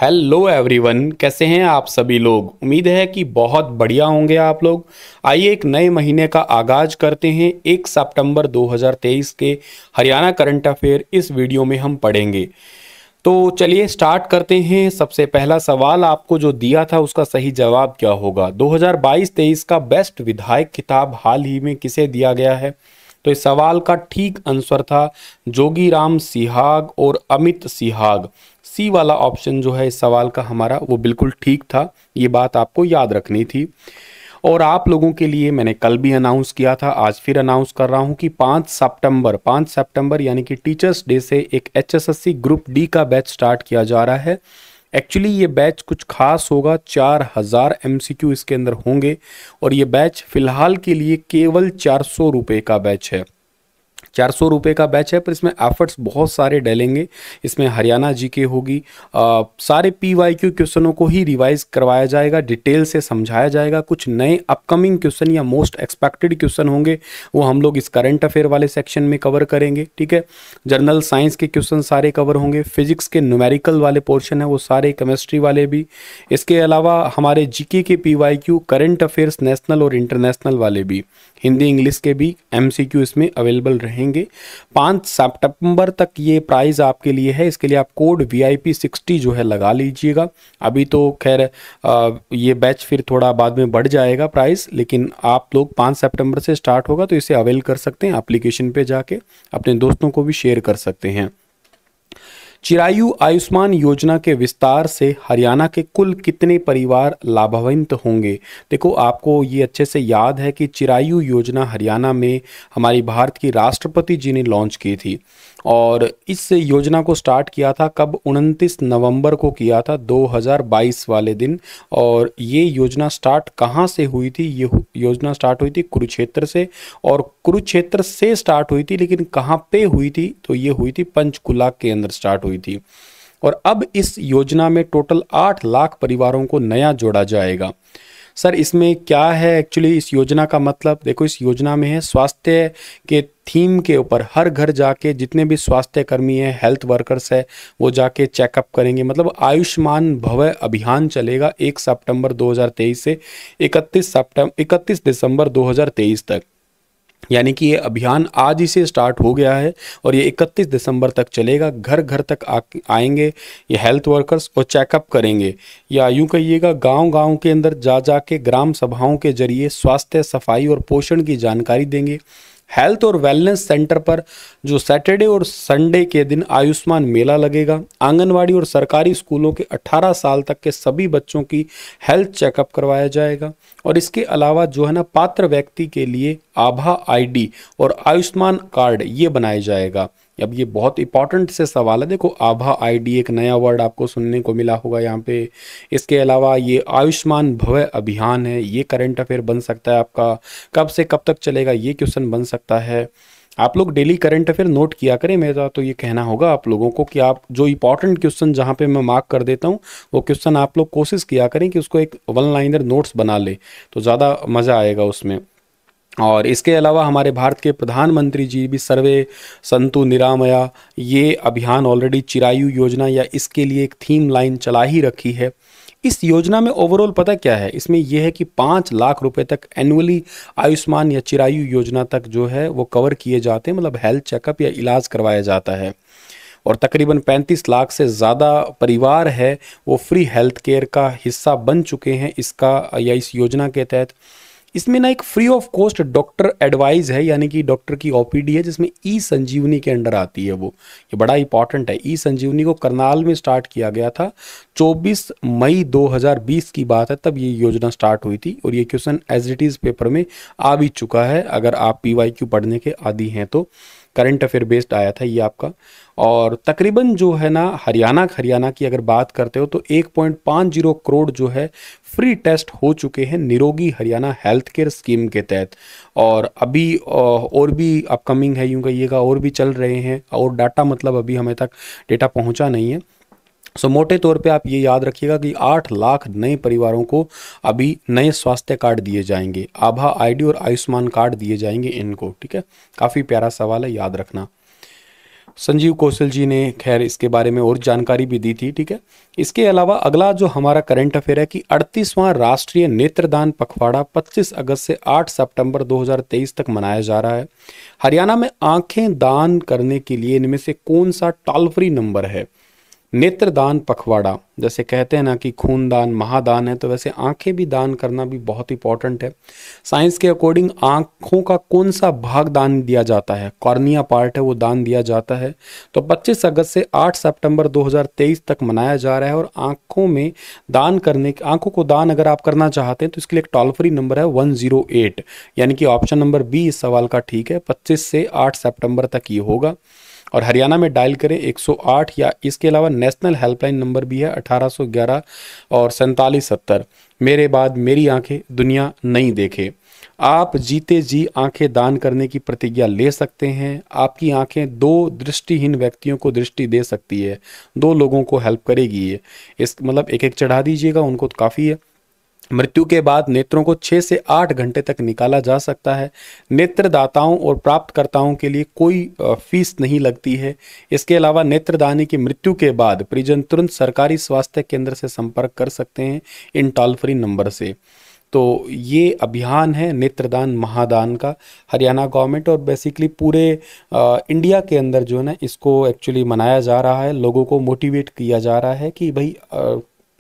Hello everyone, कैसे हैं आप सभी लोग। उम्मीद है कि बहुत बढ़िया होंगे आप लोग। आइए एक नए महीने का आगाज करते हैं। 1 सितंबर 2023 के हरियाणा करंट अफेयर इस वीडियो में हम पढ़ेंगे। तो चलिए स्टार्ट करते हैं। सबसे पहला सवाल आपको जो दिया था उसका सही जवाब क्या होगा। 2022-23 का बेस्ट विधायक खिताब हाल ही में किसे दिया गया है। तो इस सवाल का ठीक आंसर था जोगीराम सिहाग और अमित सिहाग। सी वाला ऑप्शन जो है इस सवाल का हमारा वो बिल्कुल ठीक था। ये बात आपको याद रखनी थी। और आप लोगों के लिए मैंने कल भी अनाउंस किया था, आज फिर अनाउंस कर रहा हूं कि 5 सितंबर यानी कि टीचर्स डे से एक एचएसएससी ग्रुप डी का बैच स्टार्ट किया जा रहा है। एक्चुअली ये बैच कुछ खास होगा। 4000 एमसीक्यू इसके अंदर होंगे और ये बैच फिलहाल के लिए केवल 400 रुपये का बैच है। 400 रुपये का बैच है, पर इसमें एफर्ट्स बहुत सारे डलेंगे। इसमें हरियाणा जीके होगी, सारे पीवाईक्यू क्वेश्चनों को ही रिवाइज करवाया जाएगा, डिटेल से समझाया जाएगा। कुछ नए अपकमिंग क्वेश्चन या मोस्ट एक्सपेक्टेड क्वेश्चन होंगे, वो हम लोग इस करंट अफेयर वाले सेक्शन में कवर करेंगे। ठीक है, जनरल साइंस के क्वेश्चन सारे कवर होंगे, फिजिक्स के न्यूमेरिकल वाले पोर्शन है वो सारे, केमिस्ट्री वाले भी। इसके अलावा हमारे जीके के पीवाईक्यू, करंट अफेयर्स नेशनल और इंटरनेशनल वाले भी, हिंदी इंग्लिश के भी एमसीक्यू इसमें अवेलेबल रहेंगे। 5 सितंबर तक ये प्राइस आपके लिए है। इसके लिए आप कोड VIP60 जो है लगा लीजिएगा। अभी तो खैर ये बैच फिर थोड़ा बाद में बढ़ जाएगा प्राइस, लेकिन आप लोग 5 सितंबर से स्टार्ट होगा तो इसे अवेल कर सकते हैं। एप्लीकेशन पे जाके अपने दोस्तों को भी शेयर कर सकते हैं। चिरायु आयुष्मान योजना के विस्तार से हरियाणा के कुल कितने परिवार लाभान्वित होंगे। देखो, आपको ये अच्छे से याद है कि चिरायु योजना हरियाणा में हमारी भारत की राष्ट्रपति जी ने लॉन्च की थी। और इस योजना को स्टार्ट किया था कब, 29 नवंबर को किया था 2022 वाले दिन। और ये योजना स्टार्ट कहाँ से हुई थी, ये योजना स्टार्ट हुई थी कुरुक्षेत्र से। और कुरुक्षेत्र से स्टार्ट हुई थी, लेकिन कहाँ पे हुई थी, तो ये हुई थी पंचकुला के अंदर स्टार्ट हुई थी। और अब इस योजना में टोटल 8 लाख परिवारों को नया जोड़ा जाएगा। सर इसमें क्या है एक्चुअली इस योजना का मतलब, देखो इस योजना में है स्वास्थ्य के थीम के ऊपर हर घर जाके जितने भी स्वास्थ्य कर्मी हैं, हेल्थ वर्कर्स है, वो जाके चेकअप करेंगे। मतलब आयुष्मान भव अभियान चलेगा 1 सितंबर 2023 से 31 दिसंबर 2023 तक। यानी कि ये अभियान आज ही से स्टार्ट हो गया है और ये 31 दिसंबर तक चलेगा। घर घर तक आएंगे ये हेल्थ वर्कर्स और चेकअप करेंगे, या यूं कहिएगा गांव गांव के अंदर जा जाके ग्राम सभाओं के जरिए स्वास्थ्य, सफाई और पोषण की जानकारी देंगे। हेल्थ और वेलनेस सेंटर पर जो सैटरडे और संडे के दिन आयुष्मान मेला लगेगा। आंगनवाड़ी और सरकारी स्कूलों के 18 साल तक के सभी बच्चों की हेल्थ चेकअप करवाया जाएगा। और इसके अलावा जो है ना, पात्र व्यक्ति के लिए आभा आईडी और आयुष्मान कार्ड ये बनाया जाएगा। अब ये बहुत इंपॉर्टेंट से सवाल है। देखो, आभा आईडी एक नया वर्ड आपको सुनने को मिला होगा यहाँ पे। इसके अलावा ये आयुष्मान भव अभियान है, ये करंट अफेयर बन सकता है आपका। कब से कब तक चलेगा ये क्वेश्चन बन सकता है। आप लोग डेली करंट अफेयर नोट किया करें। मेरा तो ये कहना होगा आप लोगों को कि आप जो इंपॉर्टेंट क्वेश्चन जहाँ पे मैं मार्क कर देता हूँ वो क्वेश्चन आप लोग कोशिश किया करें कि उसको एक वन लाइनर नोट्स बना ले, तो ज़्यादा मज़ा आएगा उसमें। और इसके अलावा हमारे भारत के प्रधानमंत्री जी भी सर्वे संतु निरामया ये अभियान ऑलरेडी चिरायु योजना या इसके लिए एक थीम लाइन चला ही रखी है। इस योजना में ओवरऑल पता क्या है, इसमें यह है कि 5 लाख रुपए तक एनुअली आयुष्मान या चिरायु योजना तक जो है वो कवर किए जाते हैं। मतलब हेल्थ चेकअप या इलाज करवाया जाता है। और तकरीबन 35 लाख से ज़्यादा परिवार है वो फ्री हेल्थ केयर का हिस्सा बन चुके हैं इसका या इस योजना के तहत। इसमें ना एक free of cost doctor advice है, यानी कि डॉक्टर की ओपीडी है, जिसमें ई संजीवनी के अंडर आती है वो। ये बड़ा इंपॉर्टेंट है। ई संजीवनी को करनाल में स्टार्ट किया गया था। 24 मई 2020 की बात है, तब ये योजना स्टार्ट हुई थी। और ये question as it is paper में आ भी चुका है, अगर आप PYQ पढ़ने के आदी हैं तो। करंट अफेयर बेस्ड आया था ये आपका। और तकरीबन जो है ना हरियाणा की अगर बात करते हो तो 1.50 करोड़ जो है फ्री टेस्ट हो चुके हैं निरोगी हरियाणा हेल्थ केयर स्कीम के तहत। और अभी और भी अपकमिंग है, यूं कहिएगा और भी चल रहे हैं। और डाटा मतलब अभी हमें तक डेटा पहुंचा नहीं है। सो मोटे तौर पे आप ये याद रखिएगा कि 8 लाख नए परिवारों को अभी नए स्वास्थ्य कार्ड दिए जाएंगे, आभा आईडी और आयुष्मान कार्ड दिए जाएंगे इनको। ठीक है, काफ़ी प्यारा सवाल है, याद रखना। संजीव कौशल जी ने खैर इसके बारे में और जानकारी भी दी थी, ठीक है। इसके अलावा अगला जो हमारा करंट अफेयर है कि 38वां राष्ट्रीय नेत्रदान पखवाड़ा 25 अगस्त से 8 सितंबर 2023 तक मनाया जा रहा है। हरियाणा में आंखें दान करने के लिए इनमें से कौन सा टोल फ्री नंबर है? नेत्रदान पखवाड़ा, जैसे कहते हैं ना कि खूनदान महादान है, तो वैसे आंखें भी दान करना भी बहुत इंपॉर्टेंट है। साइंस के अकॉर्डिंग आंखों का कौन सा भाग दान दिया जाता है? कॉर्निया पार्ट है वो दान दिया जाता है। तो 25 अगस्त से 8 सितंबर 2023 तक मनाया जा रहा है। और आंखों में दान करने, आंखों को दान अगर आप करना चाहते हैं तो इसके लिए एक टोल फ्री नंबर है 108, यानी कि ऑप्शन नंबर बी इस सवाल का ठीक है। 25 से 8 सितंबर तक ये होगा। और हरियाणा में डायल करें 108, या इसके अलावा नेशनल हेल्पलाइन नंबर भी है 1811 और 4770। मेरे बाद मेरी आंखें दुनिया नहीं देखे। आप जीते जी आंखें दान करने की प्रतिज्ञा ले सकते हैं। आपकी आंखें दो दृष्टिहीन व्यक्तियों को दृष्टि दे सकती है, दो लोगों को हेल्प करेगी ये। इस मतलब एक एक चढ़ा दीजिएगा, उनको तो काफ़ी है। मृत्यु के बाद नेत्रों को 6 से 8 घंटे तक निकाला जा सकता है। नेत्रदाताओं और प्राप्तकर्ताओं के लिए कोई फीस नहीं लगती है। इसके अलावा नेत्रदानी की मृत्यु के बाद परिजन तुरंत सरकारी स्वास्थ्य केंद्र से संपर्क कर सकते हैं इन टोल फ्री नंबर से। तो ये अभियान है नेत्रदान महादान का, हरियाणा गवर्नमेंट और बेसिकली पूरे इंडिया के अंदर जो है ना इसको एक्चुअली मनाया जा रहा है। लोगों को मोटिवेट किया जा रहा है कि भाई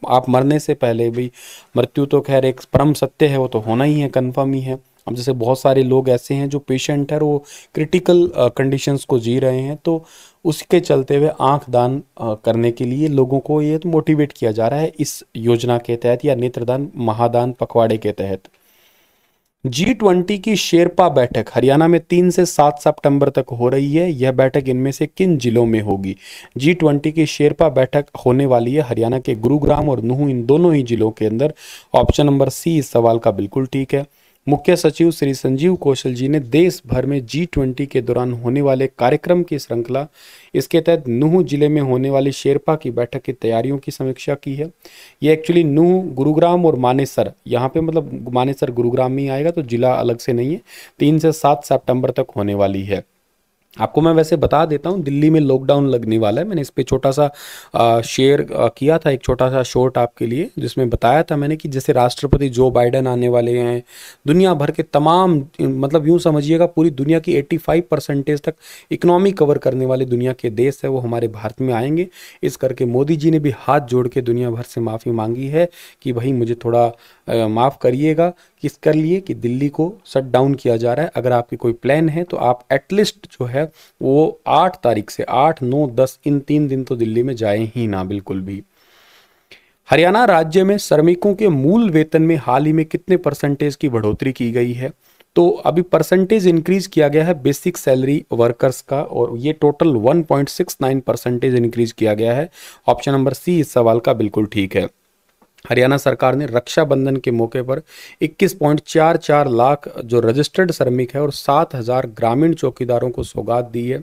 आप मरने से पहले भी, मृत्यु तो खैर एक परम सत्य है, वो तो होना ही है, कन्फर्म ही है। अब जैसे बहुत सारे लोग ऐसे हैं जो पेशेंट है और वो क्रिटिकल कंडीशंस को जी रहे हैं, तो उसके चलते हुए आंख दान करने के लिए लोगों को ये तो मोटिवेट किया जा रहा है इस योजना के तहत या नेत्रदान महादान पखवाड़े के तहत। G20 की शेरपा बैठक हरियाणा में 3 से 7 सितंबर तक हो रही है। यह बैठक इनमें से किन जिलों में होगी? G20 की शेरपा बैठक होने वाली है हरियाणा के गुरुग्राम और नूंह, इन दोनों ही जिलों के अंदर। ऑप्शन नंबर सी इस सवाल का बिल्कुल ठीक है। मुख्य सचिव श्री संजीव कौशल जी ने देश भर में G20 के दौरान होने वाले कार्यक्रम की श्रृंखला, इसके तहत नूंह जिले में होने वाली शेरपा की बैठक की तैयारियों की समीक्षा की है। ये एक्चुअली नूंह, गुरुग्राम और मानेसर, यहाँ पे मतलब मानेसर गुरुग्राम में ही आएगा, तो जिला अलग से नहीं है। 3 से 7 सितंबर तक होने वाली है। आपको मैं वैसे बता देता हूँ, दिल्ली में लॉकडाउन लगने वाला है। मैंने इस पे छोटा सा शेयर किया था, एक छोटा सा शॉर्ट आपके लिए, जिसमें बताया था मैंने कि जैसे राष्ट्रपति जो बाइडेन आने वाले हैं, दुनिया भर के तमाम, मतलब यूँ समझिएगा पूरी दुनिया की 85% तक इकोनॉमी कवर करने वाले दुनिया के देश है वो हमारे भारत में आएंगे। इस करके मोदी जी ने भी हाथ जोड़ के दुनिया भर से माफ़ी मांगी है कि भाई मुझे थोड़ा माफ़ करिएगा, किस कर लिए कि दिल्ली को शट डाउन किया जा रहा है। अगर आपकी कोई प्लान है तो आप एटलीस्ट जो है वो 8 तारीख से 8, 9, 10 इन 3 दिन तो दिल्ली में जाए ही ना, बिल्कुल भी। हरियाणा राज्य में श्रमिकों के मूल वेतन में हाल ही में कितने परसेंटेज की बढ़ोतरी की गई है? तो अभी परसेंटेज इंक्रीज किया गया है बेसिक सैलरी वर्कर्स का, और ये टोटल 1.69% इंक्रीज किया गया है। ऑप्शन नंबर सी इस सवाल का बिल्कुल ठीक है। हरियाणा सरकार ने रक्षाबंधन के मौके पर 21.44 लाख जो रजिस्टर्ड श्रमिक है और 7,000 ग्रामीण चौकीदारों को सौगात दी है।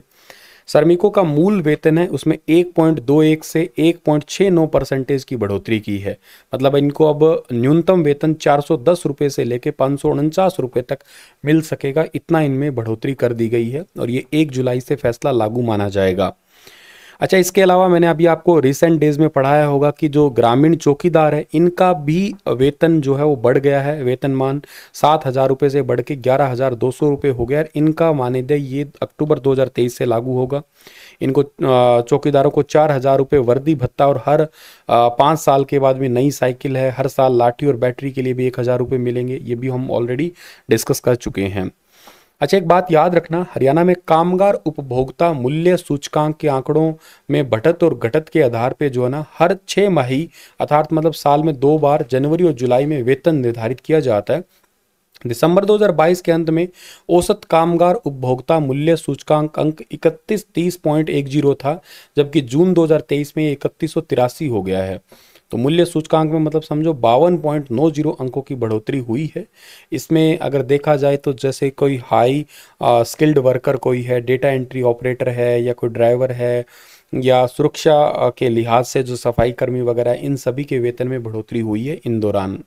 श्रमिकों का मूल वेतन है उसमें 1.21 से 1.69% की बढ़ोतरी की है। मतलब इनको अब न्यूनतम वेतन 410 रुपये से लेकर 549 रुपये तक मिल सकेगा, इतना इनमें बढ़ोतरी कर दी गई है और ये 1 जुलाई से फैसला लागू माना जाएगा। अच्छा, इसके अलावा मैंने अभी आपको रिसेंट डेज में पढ़ाया होगा कि जो ग्रामीण चौकीदार है इनका भी वेतन जो है वो बढ़ गया है। वेतनमान 7,000 रुपये से बढ़ के 11,200 रुपये हो गया। इनका मानदेय ये अक्टूबर 2023 से लागू होगा। इनको चौकीदारों को 4,000 रुपये वर्दी भत्ता और हर 5 साल के बाद में नई साइकिल है। हर साल लाठी और बैटरी के लिए भी 1,000 रुपये मिलेंगे। ये भी हम ऑलरेडी डिस्कस कर चुके हैं। अच्छा, एक बात याद रखना, हरियाणा में कामगार उपभोक्ता मूल्य सूचकांक के आंकड़ों में बढ़त और घटत के आधार पे जो है ना हर 6 माही अर्थात मतलब साल में 2 बार जनवरी और जुलाई में वेतन निर्धारित किया जाता है। दिसंबर 2022 के अंत में औसत कामगार उपभोक्ता मूल्य सूचकांक अंक 3130.10 था, जबकि जून 2023 में 3183 हो गया है। तो मूल्य सूचकांक में मतलब समझो 52.90 अंकों की बढ़ोतरी हुई है। इसमें अगर देखा जाए तो जैसे कोई हाई स्किल्ड वर्कर कोई है, डेटा एंट्री ऑपरेटर है, या कोई ड्राइवर है, या सुरक्षा के लिहाज से जो सफाई कर्मी वगैरह है, इन सभी के वेतन में बढ़ोतरी हुई है इन दौरान।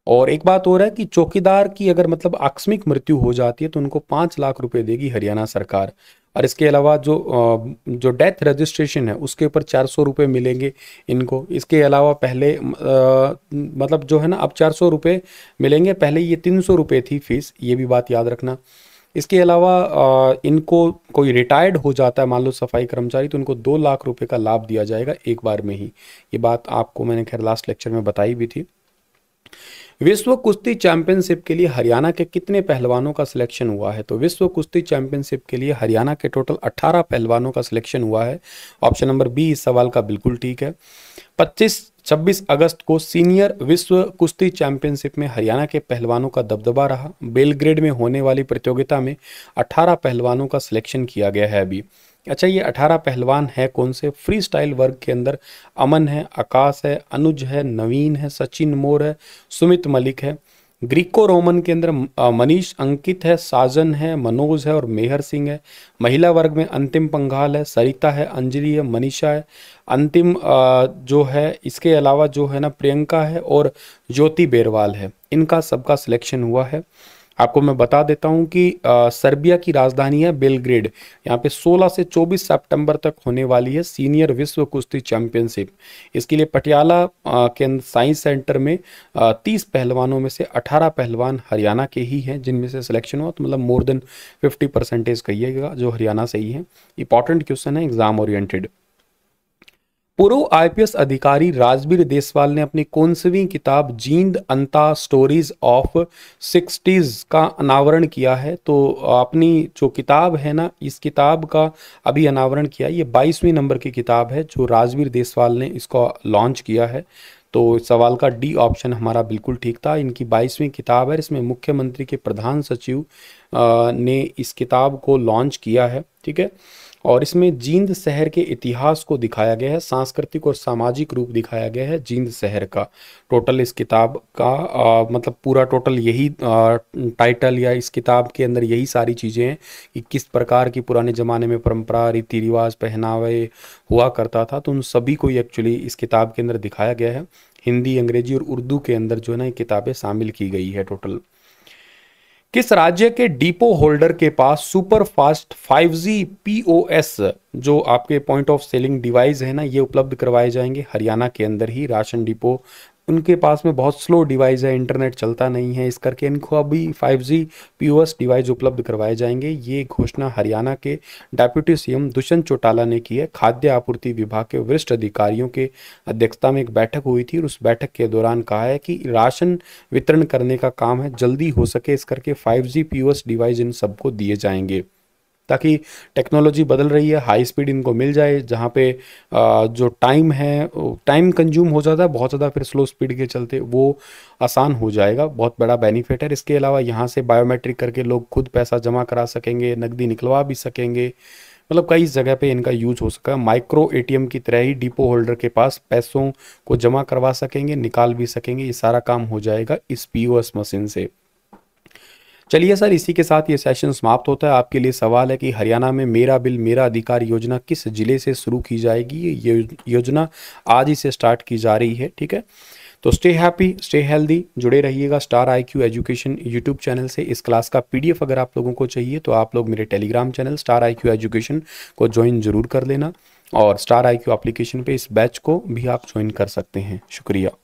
और एक बात और है कि चौकीदार की अगर मतलब आकस्मिक मृत्यु हो जाती है तो उनको 5 लाख रुपए देगी हरियाणा सरकार। और इसके अलावा जो डेथ रजिस्ट्रेशन है उसके ऊपर 400 रुपये मिलेंगे इनको। इसके अलावा पहले मतलब जो है ना, अब 400 रुपये मिलेंगे, पहले ये 300 रुपये थी फीस, ये भी बात याद रखना। इसके अलावा इनको कोई रिटायर्ड हो जाता है, मान लो सफाई कर्मचारी, तो उनको 2 लाख रुपए का लाभ दिया जाएगा एक बार में ही। ये बात आपको मैंने खैर लास्ट लेक्चर में बताई भी थी। विश्व कुश्ती चैंपियनशिप के लिए हरियाणा के कितने पहलवानों का सिलेक्शन हुआ है? तो विश्व कुश्ती चैंपियनशिप के लिए हरियाणा के टोटल 18 पहलवानों का सिलेक्शन हुआ है। ऑप्शन नंबर बी इस सवाल का बिल्कुल ठीक है। 26 अगस्त को सीनियर विश्व कुश्ती चैंपियनशिप में हरियाणा के पहलवानों का दबदबा रहा। बेलग्रेड में होने वाली प्रतियोगिता में 18 पहलवानों का सिलेक्शन किया गया है अभी। अच्छा, ये 18 पहलवान है कौन से? फ्री स्टाइल वर्ग के अंदर अमन है, आकाश है, अनुज है, नवीन है, सचिन मोर है, सुमित मलिक है। ग्रीको रोमन के अंदर मनीष, अंकित है, साजन है, मनोज है और मेहर सिंह है। महिला वर्ग में अंतिम पंघाल है, सरिता है, अंजलि है, मनीषा है। अंतिम जो है, इसके अलावा जो है ना, प्रियंका है और ज्योति बेरवाल है। इनका सबका सिलेक्शन हुआ है। आपको मैं बता देता हूं कि सर्बिया की राजधानी है बेलग्रेड। यहाँ पे 16 से 24 सितंबर तक होने वाली है सीनियर विश्व कुश्ती चैंपियनशिप। इसके लिए पटियाला के साइंस सेंटर में 30 पहलवानों में से 18 पहलवान हरियाणा के ही हैं जिनमें से सिलेक्शन हुआ। तो मतलब मोर देन 50% कहिएगा जो हरियाणा से ही है। इंपॉर्टेंट क्वेश्चन है, एग्जाम ओरिएंटेड। पूर्व आईपीएस अधिकारी राजबीर देसवाल ने अपनी कौनसवीं किताब जींद अंता स्टोरीज ऑफ 60s का अनावरण किया है? तो अपनी जो किताब है ना, इस किताब का अभी अनावरण किया। ये 22वीं नंबर की किताब है जो राजबीर देसवाल ने इसको लॉन्च किया है। तो इस सवाल का डी ऑप्शन हमारा बिल्कुल ठीक था। इनकी 22वीं किताब है। इसमें मुख्यमंत्री के प्रधान सचिव ने इस किताब को लॉन्च किया है, ठीक है। और इसमें जींद शहर के इतिहास को दिखाया गया है, सांस्कृतिक और सामाजिक रूप दिखाया गया है जींद शहर का। टोटल इस किताब का मतलब पूरा टोटल यही टाइटल या इस किताब के अंदर यही सारी चीज़ें हैं कि किस प्रकार की पुराने ज़माने में परंपरा, रीति रिवाज, पहनावे हुआ करता था। तो उन सभी को एक्चुअली इस किताब के अंदर दिखाया गया है। हिंदी, अंग्रेजी और उर्दू के अंदर जो है ना, ये किताबें शामिल की गई है टोटल। किस राज्य के डिपो होल्डर के पास सुपर फास्ट 5G POS जो आपके पॉइंट ऑफ सेलिंग डिवाइस है ना, ये उपलब्ध करवाए जाएंगे? हरियाणा के अंदर ही राशन डिपो, उनके पास में बहुत स्लो डिवाइस है, इंटरनेट चलता नहीं है, इस करके इनको अभी 5G POS डिवाइस उपलब्ध करवाए जाएंगे। ये घोषणा हरियाणा के डेप्यूटी सीएम दुष्यंत चौटाला ने की है। खाद्य आपूर्ति विभाग के वरिष्ठ अधिकारियों के अध्यक्षता में एक बैठक हुई थी और उस बैठक के दौरान कहा है कि राशन वितरण करने का काम है, जल्दी हो सके इस करके 5G POS डिवाइस इन सबको दिए जाएंगे, ताकि टेक्नोलॉजी बदल रही है, हाई स्पीड इनको मिल जाए। जहाँ पे जो टाइम है, टाइम कंज्यूम हो जाता है बहुत ज़्यादा, फिर स्लो स्पीड के चलते वो आसान हो जाएगा। बहुत बड़ा बेनिफिट है। इसके अलावा यहाँ से बायोमेट्रिक करके लोग खुद पैसा जमा करा सकेंगे, नकदी निकलवा भी सकेंगे। मतलब कई जगह पे इनका यूज हो सका। माइक्रो ATM की तरह ही डिपो होल्डर के पास पैसों को जमा करवा सकेंगे, निकाल भी सकेंगे। ये सारा काम हो जाएगा इस POS मशीन से। चलिए सर, इसी के साथ ये सेशन समाप्त होता है। आपके लिए सवाल है कि हरियाणा में मेरा बिल मेरा अधिकार योजना किस जिले से शुरू की जाएगी? ये योजना आज ही से स्टार्ट की जा रही है, ठीक है। तो स्टे हैप्पी, स्टे हेल्दी, जुड़े रहिएगा star IQ education YouTube channel से। इस क्लास का PDF अगर आप लोगों को चाहिए तो आप लोग मेरे Telegram channel star IQ education को ज्वाइन जरूर कर लेना, और स्टार IQ एप्लीकेशन पे इस बैच को भी आप ज्वाइन कर सकते हैं। शुक्रिया।